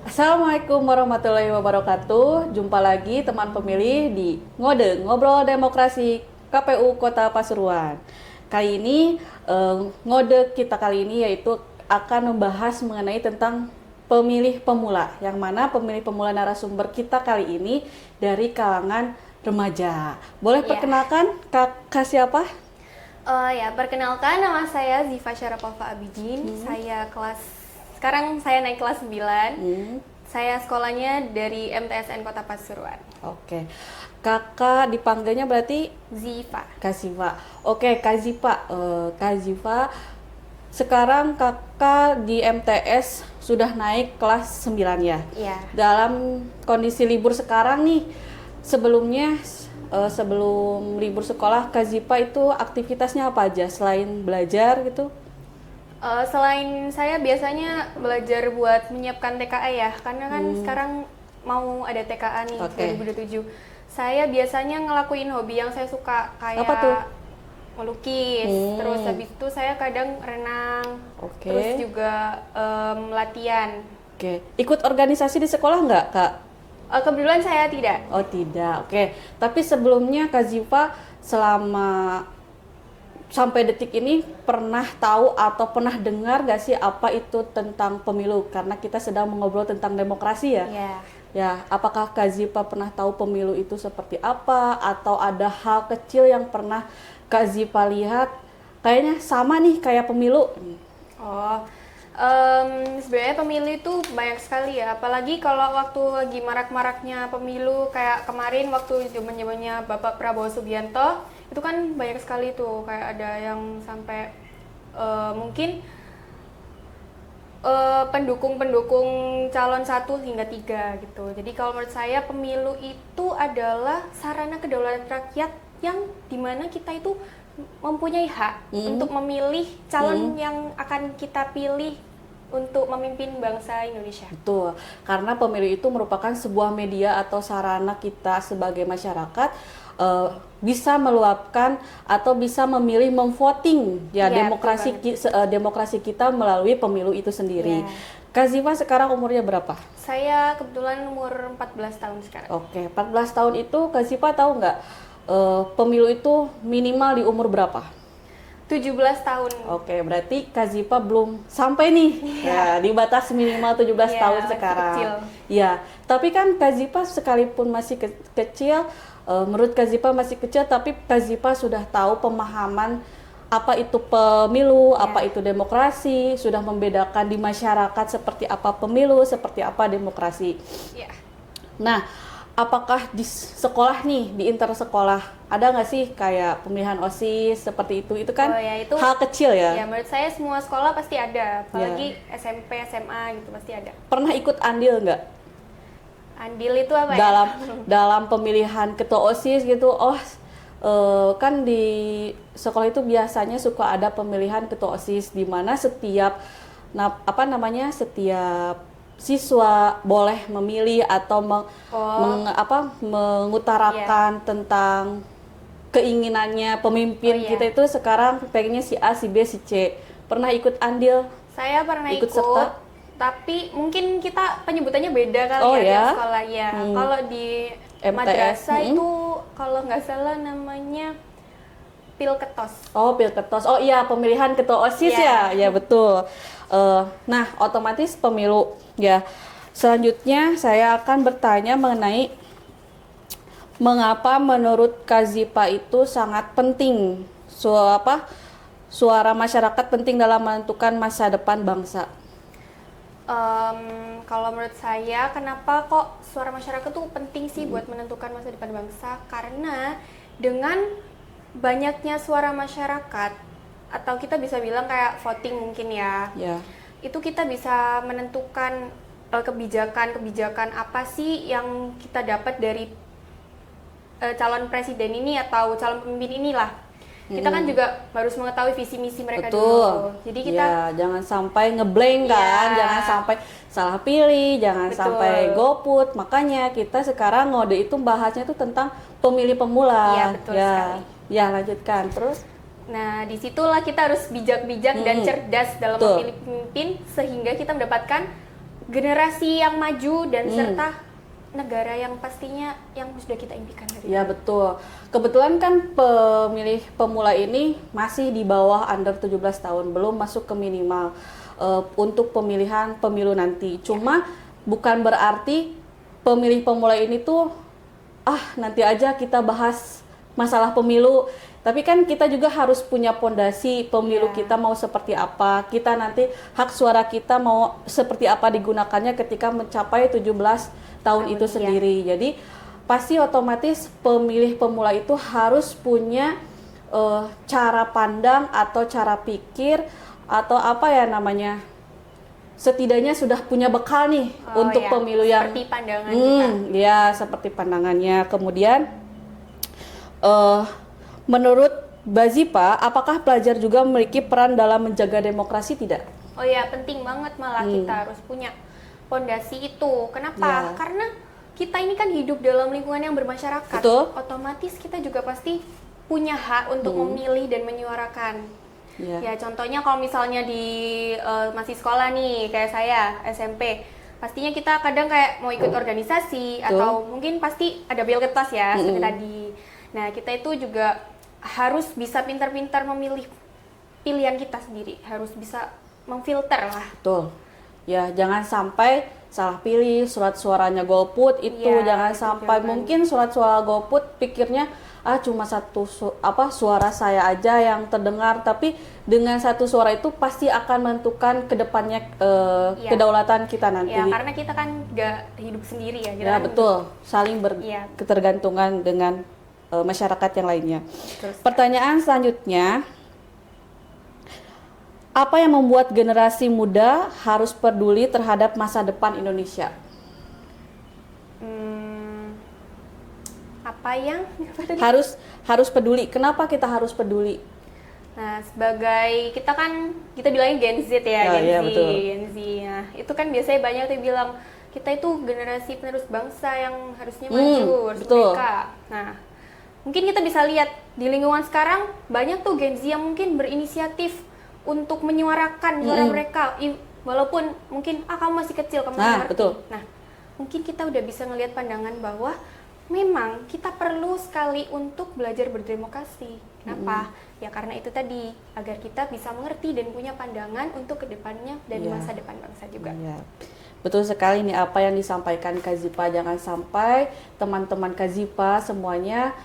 Assalamualaikum warahmatullahi wabarakatuh. Jumpa lagi teman pemilih di Ngode, Ngobrol Demokrasi KPU Kota Pasuruan. Kali ini ngode kita kali ini yaitu akan membahas mengenai tentang pemilih pemula. Yang mana pemilih pemula narasumber kita kali ini dari kalangan remaja. Boleh Ya. perkenalkan kakak siapa? Perkenalkan nama saya Ziva Syarapova Abidin. Sekarang saya naik kelas 9. Saya sekolahnya dari MTSN Kota Pasuruan. Oke. Kakak dipanggilnya berarti Ziva. Kak Ziva. Oke, Kak Ziva. Kak Ziva, sekarang kakak di MTS sudah naik kelas 9 ya? Iya. Dalam kondisi libur sekarang nih, sebelumnya sebelum libur sekolah, Kak Ziva itu aktivitasnya apa aja selain belajar gitu? Selain saya biasanya belajar buat menyiapkan TKA ya, karena kan sekarang mau ada TKA nih Oke. 2027. Saya biasanya ngelakuin hobi yang saya suka kayak Apa tuh? melukis, terus habis itu saya kadang renang, Oke. terus juga latihan. Oke. Ikut organisasi di sekolah nggak, Kak? Kebetulan saya tidak. Oh tidak, oke. Tapi sebelumnya Kak Ziva selama sampai detik ini pernah tahu atau pernah dengar gak sih apa itu tentang pemilu? Karena kita sedang mengobrol tentang demokrasi ya. Ya. Ya, apakah Kak Ziva pernah tahu pemilu itu seperti apa? Atau ada hal kecil yang pernah Kak Ziva lihat? Kayaknya sama nih kayak pemilu. Oh, sebenarnya pemilu itu banyak sekali ya. Apalagi kalau waktu lagi marak-maraknya pemilu kayak kemarin waktu zaman-zamannya Bapak Prabowo Subianto, itu kan banyak sekali tuh kayak ada yang sampai mungkin pendukung-pendukung calon 1 hingga 3 gitu. Jadi kalau menurut saya pemilu itu adalah sarana kedaulatan rakyat yang dimana kita itu mempunyai hak untuk memilih calon yang akan kita pilih untuk memimpin bangsa Indonesia. Betul, karena pemilu itu merupakan sebuah media atau sarana kita sebagai masyarakat bisa meluapkan atau bisa memilih memvoting ya, Iya, demokrasi kita melalui pemilu itu sendiri. Iya. Kak Ziva sekarang umurnya berapa? Saya kebetulan umur 14 tahun sekarang. Oke, 14 tahun itu Kak Ziva tahu nggak pemilu itu minimal di umur berapa? 17 tahun. Oke, berarti Kak Ziva belum sampai nih ya, di batas minimal 17 Iya, tahun masih sekarang. kecil. Ya, tapi kan Kak Ziva sekalipun masih kecil, menurut Kak Ziva masih kecil, tapi Kak Ziva sudah tahu pemahaman apa itu pemilu, apa itu demokrasi, sudah membedakan di masyarakat seperti apa pemilu, seperti apa demokrasi. Ya. Nah, apakah di sekolah nih, di inter sekolah, ada nggak sih kayak pemilihan OSIS seperti itu? Itu kan Oh ya, itu hal kecil ya. Ya, menurut saya semua sekolah pasti ada, apalagi SMP, SMA gitu pasti ada. Pernah ikut andil nggak Andil itu apa ya? dalam pemilihan ketua OSIS gitu? Kan di sekolah itu biasanya suka ada pemilihan ketua OSIS di mana setiap setiap siswa boleh memilih atau mengutarakan tentang keinginannya pemimpin Oh, iya. kita itu sekarang pengennya si A, si B, si C. Pernah ikut andil? Saya pernah Ikut ikut, serta? tapi mungkin kita penyebutannya beda kali Oh, ya ya? tiap sekolah ya. Kalau di MTS, madrasah itu kalau nggak salah namanya Pilketos. Oh, Pilketos. Oh iya, pemilihan ketua OSIS ya. Iya. Ya, betul. Nah, otomatis pemilu ya. Selanjutnya saya akan bertanya mengenai mengapa menurut Kak Ziva itu sangat penting suara masyarakat penting dalam menentukan masa depan bangsa. Kalau menurut saya, kenapa kok suara masyarakat tuh penting sih buat menentukan masa depan bangsa? Karena dengan banyaknya suara masyarakat, atau kita bisa bilang kayak voting mungkin ya, Ya. itu kita bisa menentukan kebijakan-kebijakan apa sih yang kita dapat dari calon presiden ini atau calon pemimpin inilah. Kita kan juga harus mengetahui visi misi mereka dulu. Jadi kita ya, jangan sampai ngeblank kan, Ya. jangan sampai salah pilih, jangan Betul. sampai golput. Makanya kita sekarang ngode itu bahasnya itu tentang pemilih pemula. Iya, betul sekali. Ya, lanjutkan terus. Nah, disitulah kita harus bijak-bijak dan cerdas dalam Betul. memilih pemimpin sehingga kita mendapatkan generasi yang maju dan serta negara yang pastinya yang sudah kita impikan dari Ya betul. Kebetulan kan pemilih pemula ini masih di bawah under 17 tahun, belum masuk ke minimal untuk pemilihan pemilu nanti. Cuma bukan berarti pemilih pemula ini tuh nanti aja kita bahas masalah pemilu. Tapi kan kita juga harus punya pondasi pemilu kita mau seperti apa. Kita nanti hak suara kita mau seperti apa digunakannya ketika mencapai 17 tahun itu sendiri. Jadi pasti otomatis pemilih pemula itu harus punya cara pandang atau cara pikir atau apa ya namanya, setidaknya sudah punya bekal nih untuk pemilu yang seperti pandangan kita. Ya seperti pandangannya. Kemudian menurut Bazipa, apakah pelajar juga memiliki peran dalam menjaga demokrasi tidak? Oh ya, penting banget malah kita harus punya pondasi itu. Kenapa? Karena kita ini kan hidup dalam lingkungan yang bermasyarakat. Betul. Otomatis kita juga pasti punya hak untuk memilih dan menyuarakan. Ya contohnya kalau misalnya di masih sekolah nih, kayak saya SMP, pastinya kita kadang kayak mau ikut organisasi atau mungkin pasti ada pilketpas ya seperti tadi. Nah kita itu juga harus bisa pintar-pintar memilih pilihan kita sendiri, harus bisa memfilter lah. Betul. Ya, jangan sampai salah pilih, surat suaranya golput itu jangan sampai. Mungkin surat suara golput pikirnya cuma satu suara saya aja yang terdengar, tapi dengan satu suara itu pasti akan menentukan kedepannya kedaulatan kita nanti. Ya, karena kita kan nggak hidup sendiri ya. Ya betul, saling berketergantungan dengan masyarakat yang lainnya. Pertanyaan selanjutnya, apa yang membuat generasi muda harus peduli terhadap masa depan Indonesia? Apa yang harus peduli? Kenapa kita harus peduli? Nah, sebagai kita bilangnya Gen Z ya, Gen Z. Nah, itu kan biasanya banyak yang bilang kita itu generasi penerus bangsa yang harusnya maju, harus merdeka. Nah, mungkin kita bisa lihat di lingkungan sekarang banyak tuh Gen Z yang mungkin berinisiatif untuk menyuarakan suara mereka, walaupun mungkin kamu masih kecil, kamu masih ngerti. Nah, mungkin kita udah bisa ngelihat pandangan bahwa memang kita perlu sekali untuk belajar berdemokrasi. Kenapa? Ya karena itu tadi, agar kita bisa mengerti dan punya pandangan untuk kedepannya dan masa depan bangsa juga. Betul sekali nih apa yang disampaikan Kak Zipa. Jangan sampai teman-teman Kak Zipa semuanya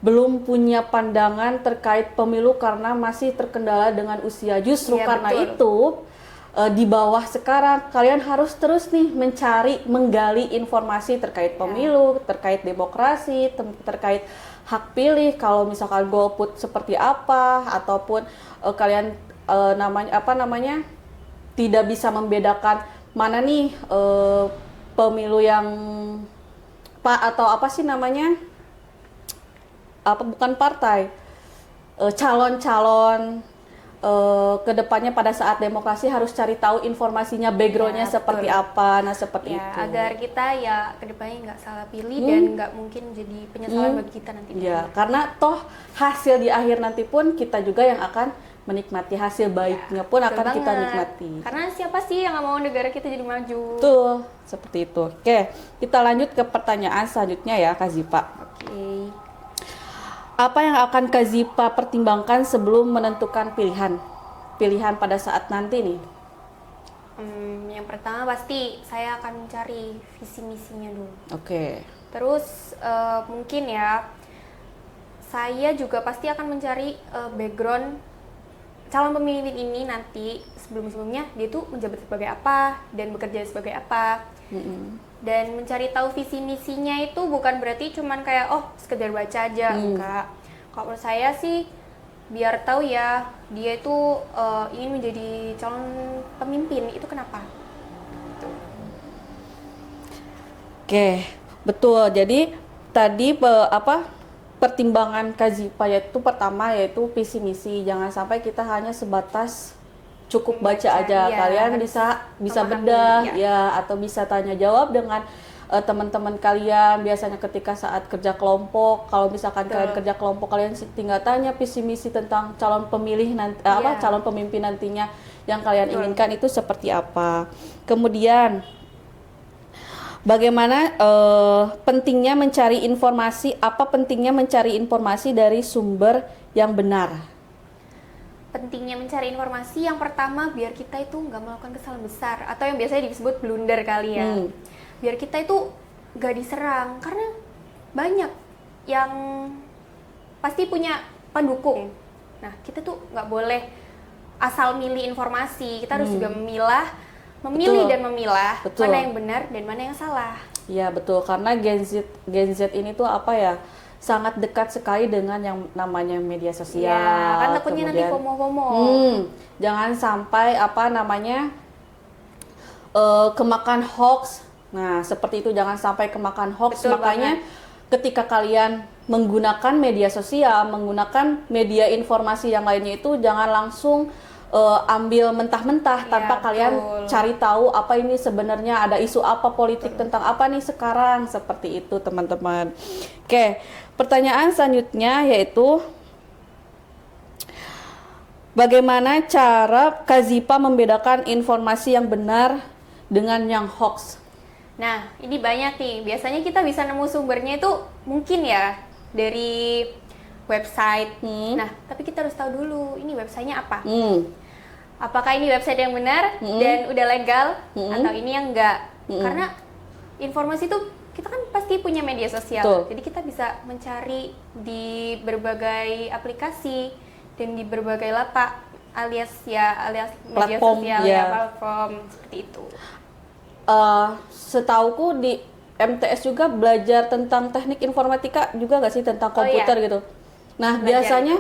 belum punya pandangan terkait pemilu karena masih terkendala dengan usia. Justru karena itu di bawah sekarang kalian harus terus nih menggali informasi terkait pemilu, terkait demokrasi, terkait hak pilih, kalau misalkan golput seperti apa, ataupun kalian tidak bisa membedakan mana nih pemilu yang bukan partai, calon-calon kedepannya pada saat demokrasi harus cari tahu informasinya, backgroundnya seperti apa. Nah seperti itu agar kita kedepannya nggak salah pilih dan nggak mungkin jadi penyesalan bagi kita nanti. Karena toh hasil di akhir nanti pun kita juga yang akan menikmati, hasil baiknya pun akan kita nikmati. Karena siapa sih yang nggak mau negara kita jadi maju? Tuh seperti itu. Oke, kita lanjut ke pertanyaan selanjutnya ya Kak Zipa. Oke. Apa yang akan Kak Zipa pertimbangkan sebelum menentukan pilihan pada saat nanti nih? Yang pertama pasti saya akan mencari visi misinya dulu. Oke. Terus mungkin ya saya juga pasti akan mencari background calon pemimpin ini nanti sebelumnya dia tuh menjabat sebagai apa dan bekerja sebagai apa. Dan mencari tahu visi misinya itu bukan berarti cuman kayak sekedar baca aja, enggak. Kalau menurut saya sih biar tahu ya dia itu ingin menjadi calon pemimpin itu kenapa. Oke, betul. Jadi tadi pertimbangan Kak Zipa yaitu pertama yaitu visi misi. Jangan sampai kita hanya sebatas cukup baca aja, kalian bisa bedah atau bisa tanya jawab dengan teman-teman kalian. Biasanya ketika saat kerja kelompok, kalau misalkan kalian kerja kelompok, kalian tinggal tanya visi misi tentang calon pemilih nanti calon pemimpin nantinya. yang kalian inginkan itu seperti apa. Kemudian bagaimana pentingnya mencari informasi, apa pentingnya mencari informasi dari sumber yang benar? Pentingnya mencari informasi yang pertama biar kita itu nggak melakukan kesalahan besar atau yang biasanya disebut blunder kali ya. Biar kita itu nggak diserang karena banyak yang pasti punya pendukung. Nah, kita tuh nggak boleh asal milih informasi, kita harus juga memilih Betul. dan memilah Betul. mana yang benar dan mana yang salah. Ya betul, karena Gen Z ini tuh apa ya, sangat dekat sekali dengan yang namanya media sosial. Ya, kan takutnya nanti Kemudian, FOMO. jangan sampai apa namanya kemakan hoax. Nah seperti itu, jangan sampai kemakan hoax. Betul Makanya ketika kalian menggunakan media sosial, menggunakan media informasi yang lainnya itu jangan langsung ambil mentah-mentah Iya, tanpa kalian betul. cari tahu apa ini sebenarnya, ada isu apa politik tentang apa nih sekarang, seperti itu teman-teman. Oke, pertanyaan selanjutnya yaitu bagaimana cara Kazipa membedakan informasi yang benar dengan yang hoax? Nah, ini banyak nih. Biasanya kita bisa nemu sumbernya itu mungkin ya dari website. Nah, tapi kita harus tahu dulu ini websitenya apa. Apakah ini website yang benar dan udah legal atau ini yang enggak? Karena informasi itu kita kan pasti punya media sosial. Betul. Jadi kita bisa mencari di berbagai aplikasi dan di berbagai lapak alias media Platform, sosial ya. platform seperti itu. Setauku di MTS juga belajar tentang teknik informatika juga nggak sih, tentang komputer gitu. Nah, Belajar biasanya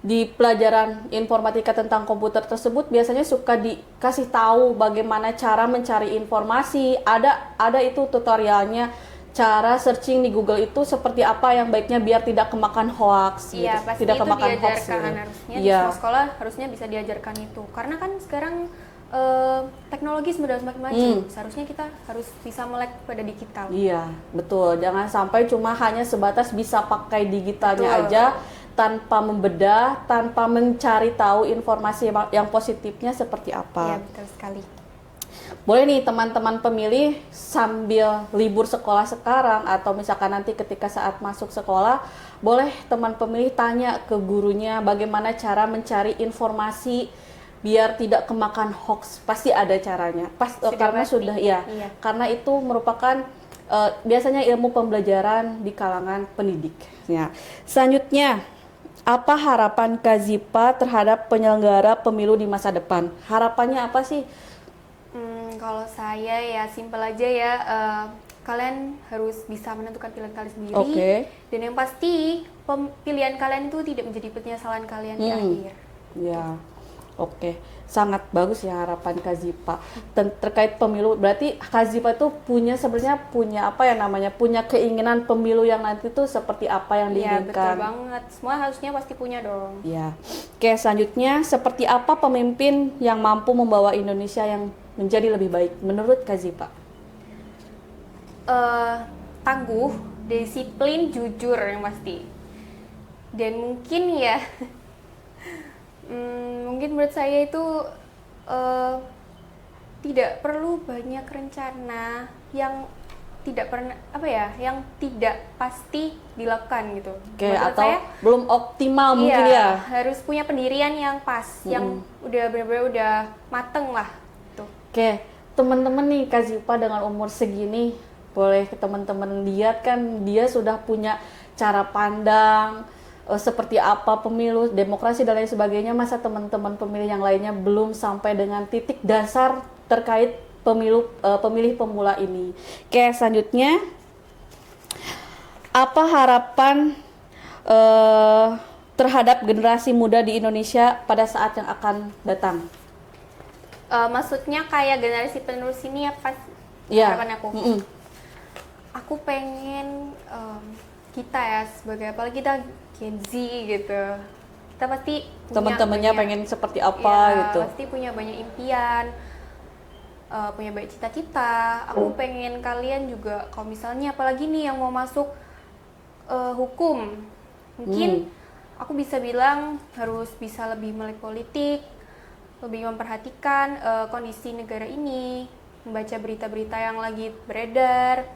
di pelajaran informatika tentang komputer tersebut biasanya suka dikasih tahu bagaimana cara mencari informasi. Ada itu tutorialnya, cara searching di Google itu seperti apa yang baiknya biar tidak kemakan hoax Iya, gitu. pasti Tidak itu kemakan hoax. diajarkan Gitu. harusnya di Iya. semua sekolah harusnya bisa diajarkan itu. Karena kan sekarang teknologi sudah semakin maju. Seharusnya kita harus bisa melek pada digital. Iya, betul. Jangan sampai cuma hanya sebatas bisa pakai digitalnya Betul. aja tanpa membedah, tanpa mencari tahu informasi yang positifnya seperti Iya, apa. betul sekali. Boleh nih teman-teman pemilih sambil libur sekolah sekarang atau misalkan nanti ketika saat masuk sekolah, boleh teman pemilih tanya ke gurunya bagaimana cara mencari informasi biar tidak kemakan hoax. Pasti ada caranya. Karena pasti. sudah ya. Iya. Karena itu merupakan biasanya ilmu pembelajaran di kalangan pendidik. Ya. Selanjutnya, apa harapan Kazipa terhadap penyelenggara pemilu di masa depan? Harapannya apa sih? Kalau saya ya simpel aja ya, kalian harus bisa menentukan pilihan kalian sendiri. Oke. Dan yang pasti pilihan kalian itu tidak menjadi penyesalan kalian di akhir. Ya, oke. Sangat bagus ya harapan Kazipa terkait pemilu. Berarti Kazipa itu sebenarnya punya apa ya namanya? Punya keinginan pemilu yang nanti tuh seperti apa yang Iya, betul diinginkan. banget. Semua harusnya pasti punya dong. Ya. Oke, selanjutnya seperti apa pemimpin yang mampu membawa Indonesia yang menjadi lebih baik menurut Kazipa? Tangguh, disiplin, jujur yang pasti. Dan mungkin ya, mungkin menurut saya itu tidak perlu banyak rencana yang tidak pernah yang tidak pasti dilakukan gitu. Oke, Menurut atau saya, belum optimal mungkin iya, ya. harus punya pendirian yang pas, yang udah benar-benar udah mateng lah. Tuh. Oke, teman-teman nih Kazipa dengan umur segini, boleh teman-teman lihat kan dia sudah punya cara pandang seperti apa pemilu, demokrasi dan lain sebagainya. Masa teman-teman pemilih yang lainnya belum sampai dengan titik dasar terkait pemilih pemula ini. Oke, selanjutnya apa harapan terhadap generasi muda di Indonesia pada saat yang akan datang? Maksudnya kayak generasi penerus ini apa Ya. harapan aku? Aku pengen kita ya sebagai apalagi kita Gen Z gitu, kita pasti punya Teman-temannya banyak- pengen seperti apa ya, gitu. pasti punya banyak impian, punya banyak cita-cita. Aku pengen kalian juga kalau misalnya apalagi nih yang mau masuk hukum, mungkin aku bisa bilang harus bisa lebih melek politik, lebih memperhatikan kondisi negara ini, membaca berita-berita yang lagi beredar,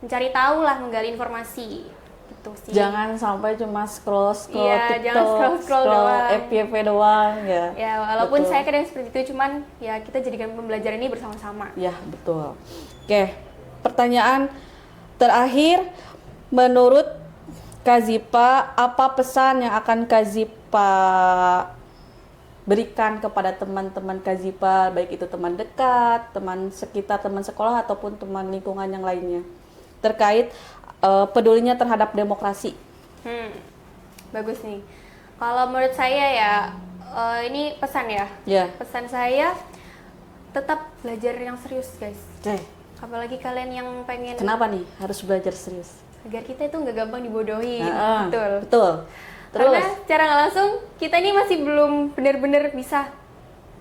mencari tahu lah, menggali informasi gitu sih. Jangan sampai cuma scroll Iya, TikTok, jangan scroll doang. FYP doang ya. Ya, walaupun Betul. saya kadang seperti itu, cuman ya kita jadikan pembelajaran ini bersama-sama. Ya, betul. Oke, pertanyaan terakhir, menurut Kazipa, apa pesan yang akan Kazipa berikan kepada teman-teman Kazipa, baik itu teman dekat, teman sekitar, teman sekolah, ataupun teman lingkungan yang lainnya, terkait pedulinya terhadap demokrasi? Bagus nih. Kalau menurut saya ya, ini pesan ya. Ya. Pesan saya, tetap belajar yang serius guys. Oke. Apalagi kalian yang pengen Kenapa nih harus belajar serius? agar kita itu nggak gampang dibodohi. Betul. Terus? Terus? Karena secara nggak langsung kita ini masih belum benar-benar bisa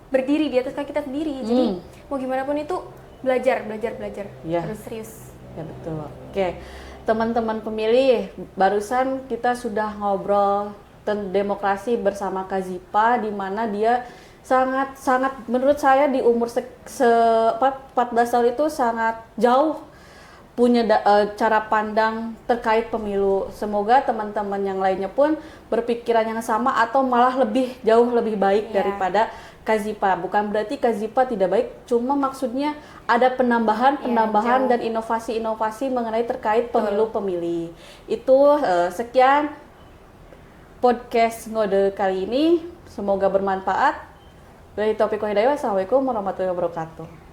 berdiri di atas kaki kita sendiri. Jadi mau gimana pun itu belajar. Ya. Harus serius. Ya, betul. Oke, teman-teman pemilih, barusan kita sudah ngobrol tentang demokrasi bersama Kazipa, di mana dia sangat menurut saya di umur 14 tahun itu sangat jauh punya cara pandang terkait pemilu. Semoga teman-teman yang lainnya pun berpikiran yang sama atau malah jauh lebih baik daripada Kazipa. Bukan berarti Kazipa tidak baik, cuma maksudnya ada penambahan dan inovasi-inovasi mengenai terkait pemilu-pemilih. Itu sekian podcast Ngode kali ini. Semoga bermanfaat. Dari Taufiq Hidayah, wassalamualaikum warahmatullahi wabarakatuh.